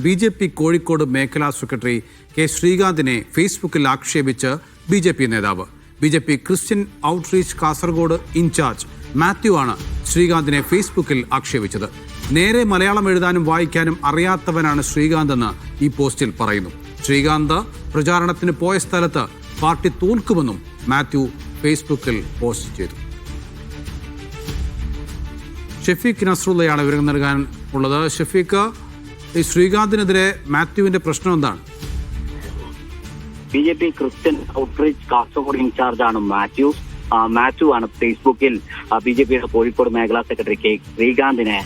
BJP Kozhikode മേഖലാ secretary K ശ്രീകാന്തിനെ ഫേസ്ബുക്കിൽ ആക്ഷേപിച്ച് BJP നേതാവ്. BJP Christian outreach Kasaragod in charge Mathew ആണ് ശ്രീകാന്തിനെ ഫേസ്ബുക്കിൽ ആക്ഷേപിച്ചത്. നേരെ മലയാളം എഴുതാനും വായിക്കാനും അറിയാത്തവനാണ് ശ്രീകാന്ത് എന്ന് ഈ പോസ്റ്റിൽ പറയുന്നു. ശ്രീകാന്ത് പ്രചാരണത്തിന് പോയ സ്ഥലത്ത് പാർട്ടി തോൽക്കുമെന്നും മാത്യു ഫേസ്ബുക്കിൽ പോസ്റ്റ് ചെയ്തു. ഷെഫീഖ് നസ്രുള്ളയാണ് വിവരം നൽകാൻ ഉള്ളത്. ഷെഫീഖ്, ഈ ശ്രീകാന്തിനെതിരെ മാത്യുവിന്റെ പ്രശ്നം എന്താണ്? BJP ക്രിസ്ത്യൻ ഔട്ട്റീച്ച് കാസർഗോഡ് ഇൻചാർജാണ് മാത്യു ആണ് ഫേസ്ബുക്കിൽ BJPയുടെ കോഴിക്കോട് മേഖലാ സെക്രട്ടറി കെ ശ്രീകാന്തിനെ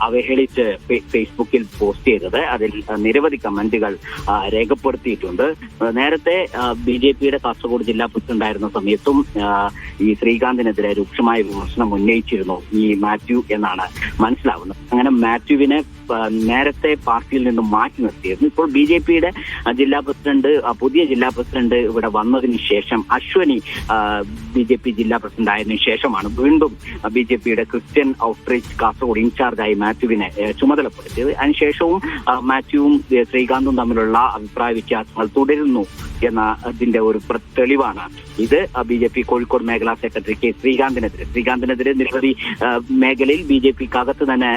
അവഹേളിച്ച് ഫേസ്ബുക്കിൽ പോസ്റ്റ് ചെയ്തത്. അതിൽ നിരവധി കമന്റുകൾ രേഖപ്പെടുത്തിയിട്ടുണ്ട്. നേരത്തെ BJPയുടെ കാസർഗോഡ് ജില്ലാ പ്രസിഡന്റ് ആയിരുന്ന സമയത്തും ഈ ശ്രീകാന്തിനെതിരെ രൂക്ഷമായ വിമർശനം ഉന്നയിച്ചിരുന്നു ഈ മാത്യു എന്നാണ് മനസ്സിലാവുന്നത്. അങ്ങനെ മാത്യുവിനെ നേരത്തെ പാർട്ടിയിൽ നിന്നും മാറ്റി നിർത്തിയിരുന്നു. ഇപ്പോൾ BJPയുടെ പുതിയ ജില്ലാ പ്രസിഡന്റ് ഇവിടെ വന്നതിന് ശേഷം അശ്വനി BJP ജില്ലാ പ്രസിഡന്റ് ആയതിനു ശേഷമാണ് വീണ്ടും BJPയുടെ ക്രിസ്ത്യൻ ഔട്ട്റീച്ച് കാസർഗോഡ് ഇൻചാർജായി മാത്യുവിനെ ചുമതലപ്പെടുത്തിയത്. അതിനുശേഷവും മാത്യുവും ശ്രീകാന്തും തമ്മിലുള്ള അഭിപ്രായ വ്യത്യാസങ്ങൾ തുടരുന്നു എന്നതിന്റെ ഒരു തെളിവാണ് ഇത്. BJP കോഴിക്കോട് മേഖലാ സെക്രട്ടറി കെ ശ്രീകാന്തിനെതിരെ നിരവധി മേഖലയിൽ BJPക്കകത്ത് തന്നെ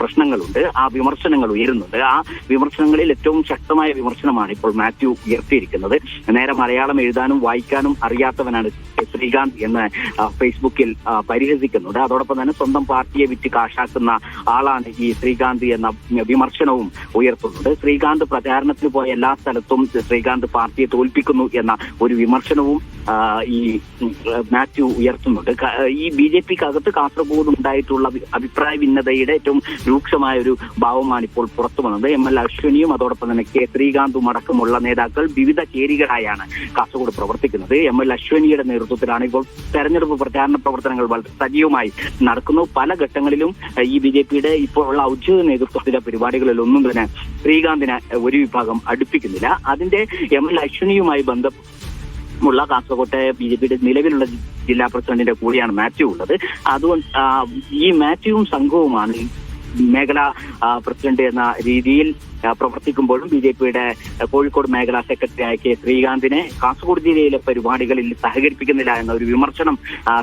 പ്രശ്നങ്ങളുണ്ട്, ആ വിമർശനങ്ങൾ ഉയരുന്നുണ്ട്. ആ വിമർശനങ്ങളിൽ ഏറ്റവും ശക്തമായ വിമർശനമാണ് ഇപ്പോൾ മാത്യു ഉയർത്തിയിരിക്കുന്നത്. നേരെ മലയാളം എഴുതാനും വായിക്കാനും അറിയാത്തവനാണ് ശ്രീകാന്ത് എന്ന് ഫേസ്ബുക്കിൽ പരിഹസിക്കുന്നുണ്ട്. അതോടൊപ്പം തന്നെ സ്വന്തം പാർട്ടിയെ വിറ്റ് കാശാക്കുന്ന ആളാണ് ഈ ശ്രീകാന്ത് എന്ന വിമർശനവും ഉയർത്തുന്നുണ്ട്. ശ്രീകാന്ത് പ്രചാരണത്തിന് പോയ എല്ലാ സ്ഥലത്തും ശ്രീകാന്ത് പാർട്ടിയെ തോൽപ്പിക്കുന്നു എന്ന ഒരു വിമർശനവും ഈ മാത്യു ഉയർത്തുന്നുണ്ട്. ഈ BJPക്കകത്ത് കാസർഗോഡ് ഉണ്ടായിട്ടുള്ള അഭിപ്രായ ഭിന്നതയുടെ ഏറ്റവും രൂക്ഷമായ ഒരു ഭാവമാണ് ഇപ്പോൾ പുറത്തു വന്നത്. ML അശ്വനിയും അതോടൊപ്പം തന്നെ കെ ശ്രീകാന്തും അടക്കമുള്ള നേതാക്കൾ വിവിധ ചേരികളായാണ് കാസർഗോഡ് പ്രവർത്തിക്കുന്നത്. ML അശ്വനിയുടെ നേതൃത്വത്തിലാണ് ഇപ്പോൾ തെരഞ്ഞെടുപ്പ് പ്രചാരണ പ്രവർത്തനങ്ങൾ വളരെ സജീവമായി നടക്കുന്നു. പല ഘട്ടങ്ങളിലും ഈ BJPയുടെ ഇപ്പോഴുള്ള ഔദ്യോഗിക നേതൃത്വത്തിലെ പരിപാടികളിലൊന്നും തന്നെ ശ്രീകാന്തിനെ ഒരു വിഭാഗം അടുപ്പിക്കുന്നില്ല. അതിന്റെ ML അശ്വനിയുമായി ബന്ധമുള്ള കാസർകോട്ടെ BJPയുടെ നിലവിലുള്ള ജില്ലാ പ്രസിഡന്റിന്റെ കൂടെയാണ് മാത്യു ഉള്ളത്. അതുകൊണ്ട് ഈ മാത്യുവും സംഘവുമാണ് മേഖലാ പ്രസിഡന്റ് എന്ന രീതിയിൽ പ്രവർത്തിക്കുമ്പോഴും BJPയുടെ കോഴിക്കോട് മേഖലാ സെക്രട്ടറിയായ കെ ശ്രീകാന്തിനെ കാസർഗോഡ് ജില്ലയിലെ പരിപാടികളിൽ സഹകരിപ്പിക്കുന്നില്ല എന്ന ഒരു വിമർശനം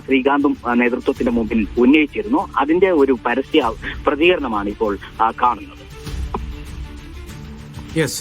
ശ്രീകാന്തും നേതൃത്വത്തിന്റെ മുമ്പിൽ ഉന്നയിച്ചിരുന്നു. അതിന്റെ ഒരു പരസ്യ പ്രതികരണമാണ് ഇപ്പോൾ കാണുന്നത്. യെസ്.